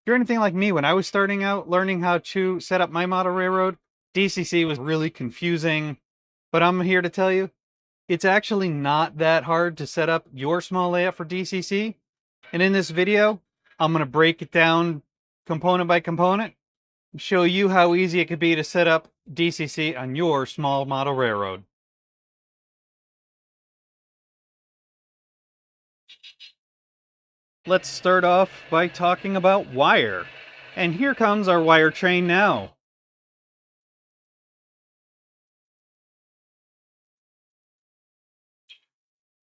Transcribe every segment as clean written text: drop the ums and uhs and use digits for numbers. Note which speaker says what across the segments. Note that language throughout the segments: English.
Speaker 1: you're anything like me, when I was starting out learning how to set up my model railroad, DCC was really confusing. But I'm here to tell you, it's actually not that hard to set up your small layout for DCC. And in this video, I'm going to break it down component by component, show you how easy it could be to set up DCC on your small model railroad. Let's start off by talking about wire. And here comes our wire train now.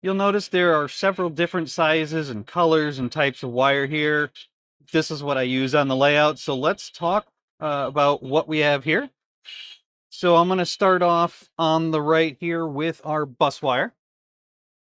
Speaker 1: You'll notice there are several different sizes and colors and types of wire here. This is what I use on the layout. So let's talk about what we have here. So I'm going to start off on the right here with our bus wire.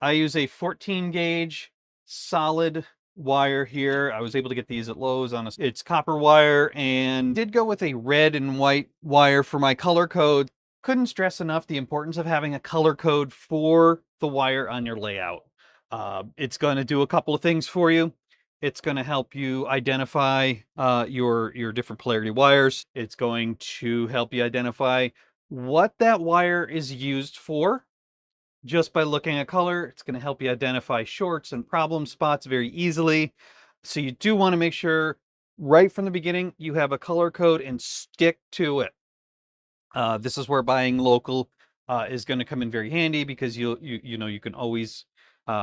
Speaker 1: I use a 14 gauge solid wire here. I was able to get these at Lowe's it's copper wire, and did go with a red and white wire for my color code. Couldn't stress enough the importance of having a color code for the wire on your layout. It's going to do a couple of things for you. It's going to help you identify your different polarity wires. It's going to help you identify what that wire is used for. Just by looking at color, it's going to help you identify shorts and problem spots very easily. So you do want to make sure right from the beginning you have a color code and stick to it. This is where buying local is going to come in very handy, because you can always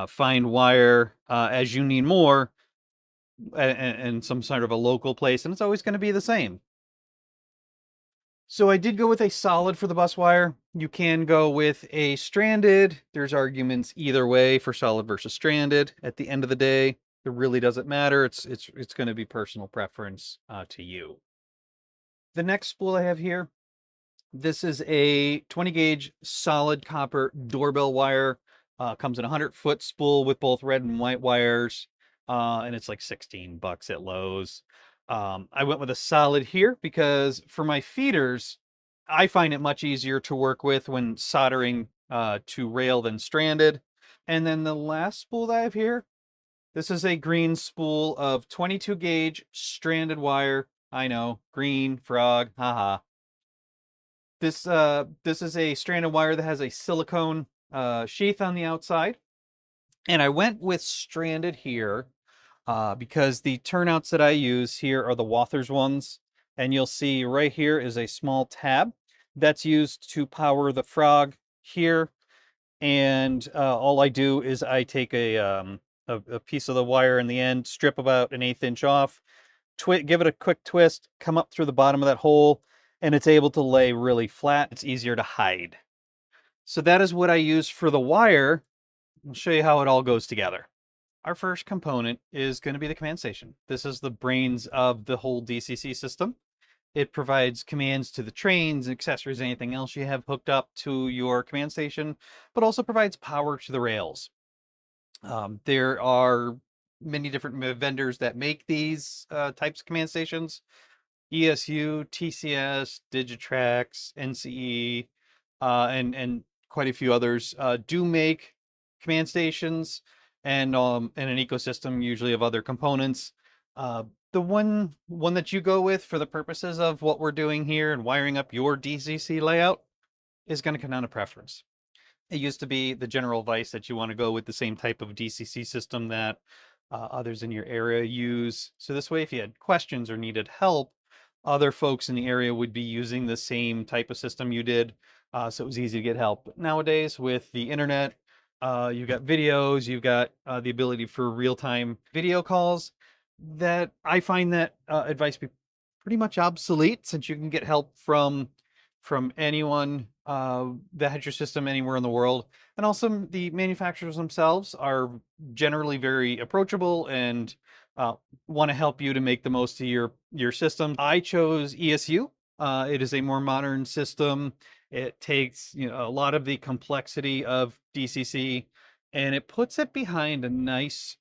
Speaker 1: find wire as you need more and some sort of a local place, and it's always going to be the same. So I did go with a solid for the bus wire. You can go with a stranded. There's arguments either way for solid versus stranded. At the end of the day, it really doesn't matter. It's going to be personal preference to you. The next spool I have here, this is a 20 gauge solid copper doorbell wire. Comes in a 100-foot spool with both red and white wires, and it's like $16 at Lowe's. I went with a solid here because for my feeders, I find it much easier to work with when soldering to rail than stranded. And then the last spool that I have here, this is a green spool of 22 gauge stranded wire. I know, green frog, haha. This is a stranded wire that has a silicone sheath on the outside. And I went with stranded here because the turnouts that I use here are the Wathers ones. And you'll see right here is a small tab that's used to power the frog here. And all I do is I take a piece of the wire in the end, strip about an 1/8 inch off, give it a quick twist, come up through the bottom of that hole, and it's able to lay really flat. It's easier to hide. So that is what I use for the wire. I'll show you how it all goes together. Our first component is going to be the command station. This is the brains of the whole DCC system. It provides commands to the trains, accessories, anything else you have hooked up to your command station, but also provides power to the rails. There are many different vendors that make these types of command stations. ESU, TCS, Digitrax, NCE, and quite a few others do make command stations, and an ecosystem usually of other components. The one that you go with for the purposes of what we're doing here and wiring up your DCC layout is going to come down to preference. It used to be the general advice that you want to go with the same type of DCC system that others in your area use. So this way, if you had questions or needed help, other folks in the area would be using the same type of system you did. So it was easy to get help. But nowadays, with the internet, you've got videos, you've got the ability for real-time video calls, that I find that advice be pretty much obsolete, since you can get help from anyone that has your system anywhere in the world. And also the manufacturers themselves are generally very approachable and want to help you to make the most of your system. I chose ESU. It is a more modern system. It takes a lot of the complexity of DCC, and it puts it behind a nice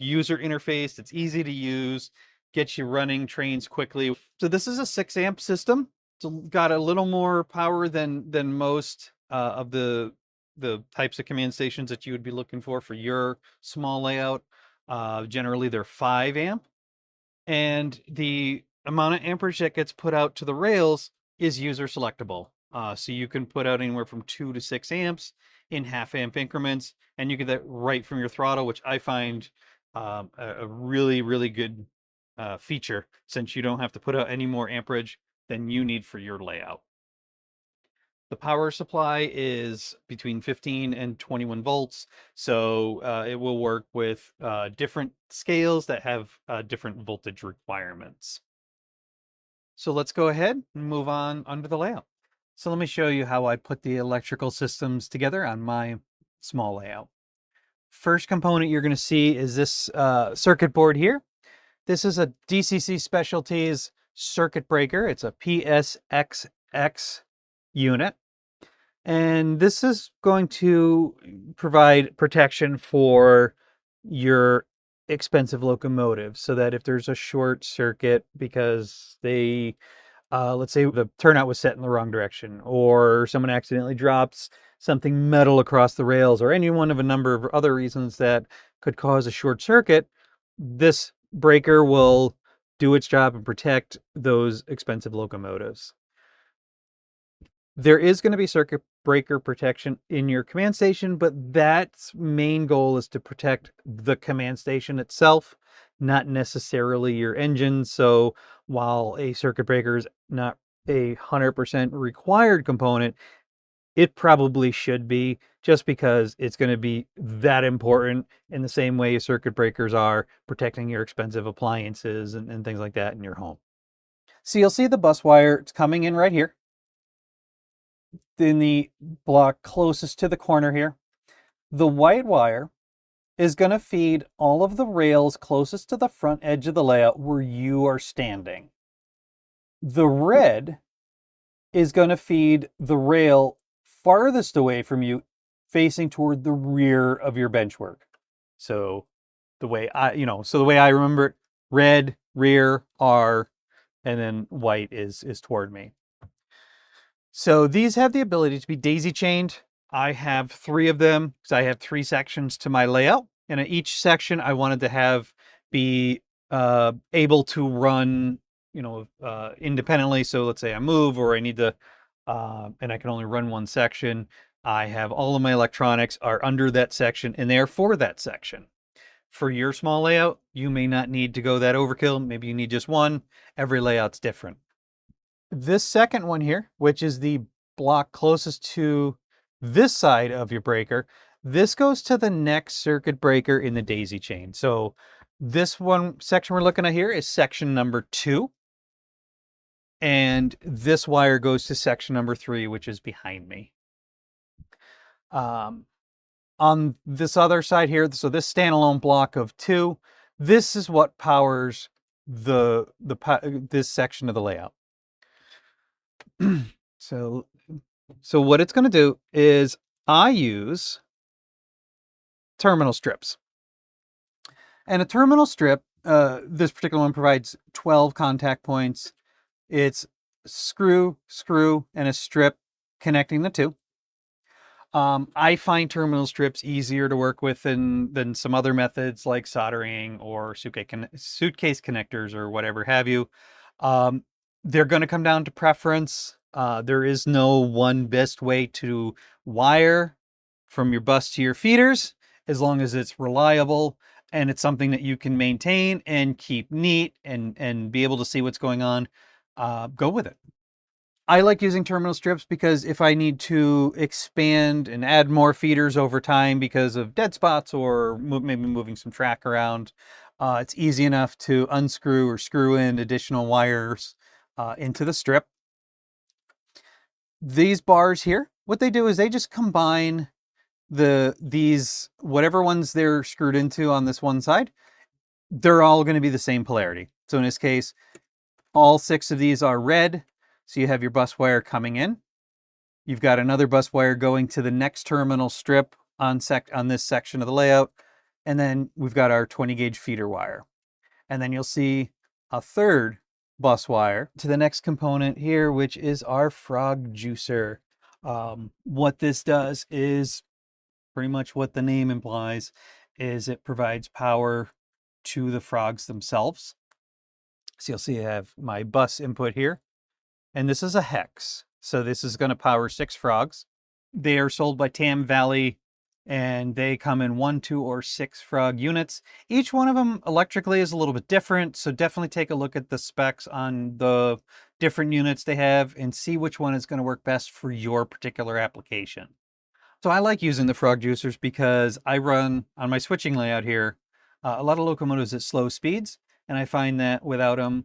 Speaker 1: user interface. It's easy to use, gets you running trains quickly. So this is a 6-amp system. It's got a little more power than most of the types of command stations that you would be looking for your small layout. Generally, they're 5-amp. And the amount of amperage that gets put out to the rails is user selectable. So you can put out anywhere from 2 to 6 amps in half amp increments, and you get that right from your throttle, which I find a really, really good feature, since you don't have to put out any more amperage than you need for your layout. The power supply is between 15 and 21 volts, so it will work with different scales that have different voltage requirements. So let's go ahead and move on under the layout. So let me show you how I put the electrical systems together on my small layout. First component you're going to see is this circuit board here. This is a DCC Specialties circuit breaker. It's a PSXX unit. And this is going to provide protection for your expensive locomotives, so that if there's a short circuit because they, let's say the turnout was set in the wrong direction, or someone accidentally drops something metal across the rails, or any one of a number of other reasons that could cause a short circuit, this breaker will do its job and protect those expensive locomotives. There is going to be circuit breaker protection in your command station, but that's main goal is to protect the command station itself, not necessarily your engine. So while a circuit breaker is not 100% required component, it probably should be, just because it's going to be that important in the same way circuit breakers are protecting your expensive appliances and things like that in your home. So you'll see the bus wire, it's coming in right here in the block closest to the corner here. The white wire is going to feed all of the rails closest to the front edge of the layout where you are standing. The red is going to feed the rail farthest away from you, facing toward the rear of your benchwork. So the way I remember it, red, rear, R, and then white is toward me. So these have the ability to be daisy chained. I have 3 of them because I have 3 sections to my layout. And at each section I wanted to have be able to run, independently. So let's say I move or I need to, and I can only run one section. I have all of my electronics are under that section and they are for that section. For your small layout, you may not need to go that overkill. Maybe you need just one. Every layout's different. This second one here, which is the block closest to this side of your breaker, this goes to the next circuit breaker in the daisy chain. So this one section we're looking at here is section number 2. And this wire goes to section number 3, which is behind me. On this other side here, so this standalone block of 2, this is what powers this section of the layout. So what it's going to do is I use terminal strips. And a terminal strip, this particular one provides 12 contact points. It's screw, and a strip connecting the 2. I find terminal strips easier to work with than some other methods like soldering or suitcase connectors or whatever have you. They're going to come down to preference. There is no one best way to wire from your bus to your feeders, as long as it's reliable and it's something that you can maintain and keep neat and be able to see what's going on. Go with it. I like using terminal strips because if I need to expand and add more feeders over time because of dead spots or maybe moving some track around, it's easy enough to unscrew or screw in additional wires into the strip. These bars here, what they do is they just combine these whatever ones they're screwed into on this one side, they're all going to be the same polarity. So in this case, all 6 of these are red. So you have your bus wire coming in. You've got another bus wire going to the next terminal strip on this section of the layout. And then we've got our 20 gauge feeder wire. And then you'll see a third bus wire to the next component here, which is our frog juicer. What this does is pretty much what the name implies, is it provides power to the frogs themselves. So you'll see I have my bus input here, and this is a hex. So this is going to power 6 frogs. They are sold by Tam Valley, and they come in 1, 2, or 6 frog units. Each one of them electrically is a little bit different, so definitely take a look at the specs on the different units they have and see which one is going to work best for your particular application. So I like using the frog juicers because I run on my switching layout here a lot of locomotives at slow speeds, and I find that without them,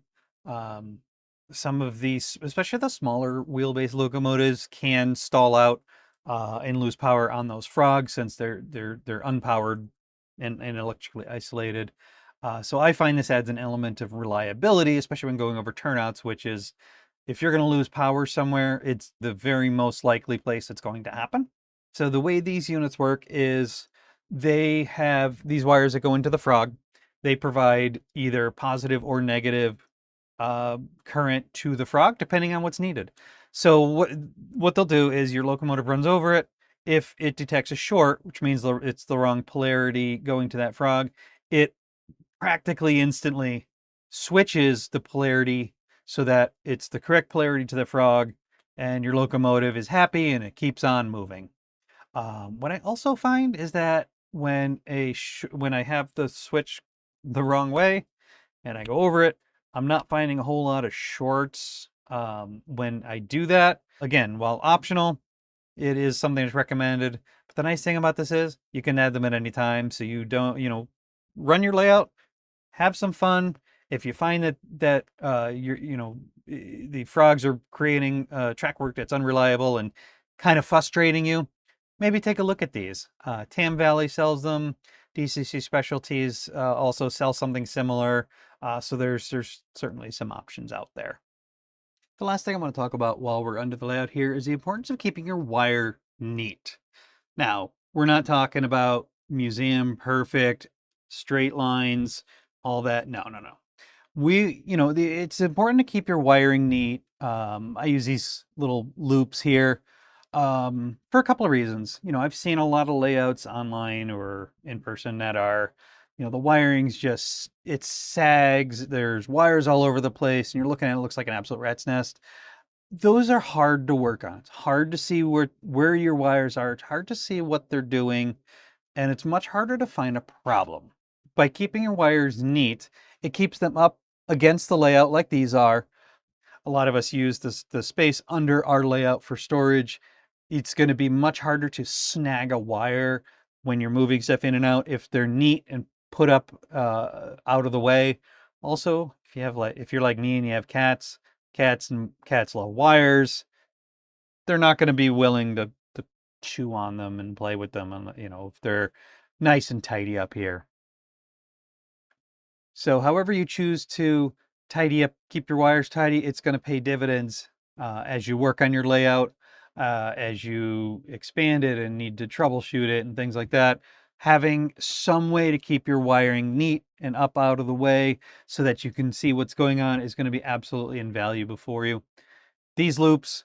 Speaker 1: some of these, especially the smaller wheelbase locomotives, can stall out and lose power on those frogs since they're unpowered and electrically isolated. So I find this adds an element of reliability, especially when going over turnouts, which is if you're going to lose power somewhere, it's the very most likely place it's going to happen. So the way these units work is they have these wires that go into the frog. They provide either positive or negative current to the frog, depending on what's needed. So what they'll do is your locomotive runs over it. If it detects a short, which means it's the wrong polarity going to that frog, it practically instantly switches the polarity so that it's the correct polarity to the frog, and your locomotive is happy and it keeps on moving. What I also find is that when I have the switch the wrong way and I go over it, I'm not finding a whole lot of shorts when I do that. Again, while optional, it is something that's recommended. But the nice thing about this is you can add them at any time, so you don't, run your layout, have some fun. If you find that the frogs are creating track work that's unreliable and kind of frustrating you, maybe take a look at these. Tam Valley sells them. DCC Specialties also sell something similar. So there's certainly some options out there. The last thing I want to talk about while we're under the layout here is the importance of keeping your wire neat. Now, we're not talking about museum perfect, straight lines, all that. No. It's important to keep your wiring neat. I use these little loops here for a couple of reasons. I've seen a lot of layouts online or in person that are, the wiring's just, it sags, there's wires all over the place, and you're looking at it, looks like an absolute rat's nest. Those are hard to work on. It's hard to see where your wires are. It's hard to see what they're doing, and it's much harder to find a problem. By keeping your wires neat, it keeps them up against the layout like these are. A lot of us use the space under our layout for storage. It's going to be much harder to snag a wire when you're moving stuff in and out if they're neat and put up out of the way. Also, if you're like me and you have cats love wires. They're not going to be willing to chew on them and play with them, if they're nice and tidy up here. So however you choose to tidy up, keep your wires tidy, it's going to pay dividends as you work on your layout, as you expand it and need to troubleshoot it and things like that. Having some way to keep your wiring neat and up out of the way so that you can see what's going on is going to be absolutely invaluable for you. These loops,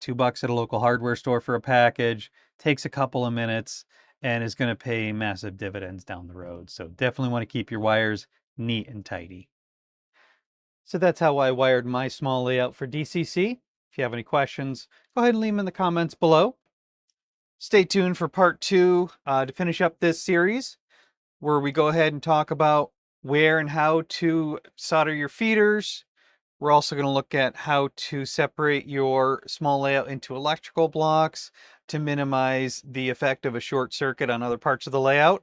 Speaker 1: $2 at a local hardware store for a package, takes a couple of minutes and is going to pay massive dividends down the road. So definitely want to keep your wires neat and tidy. So that's how I wired my small layout for DCC. If you have any questions, go ahead and leave them in the comments below. Stay tuned for part 2 to finish up this series, where we go ahead and talk about where and how to solder your feeders. We're also going to look at how to separate your small layout into electrical blocks to minimize the effect of a short circuit on other parts of the layout.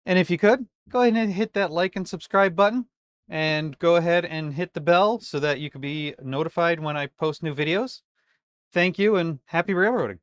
Speaker 1: And if you could, go ahead and hit that like and subscribe button, and go ahead and hit the bell so that you can be notified when I post new videos. Thank you and happy railroading.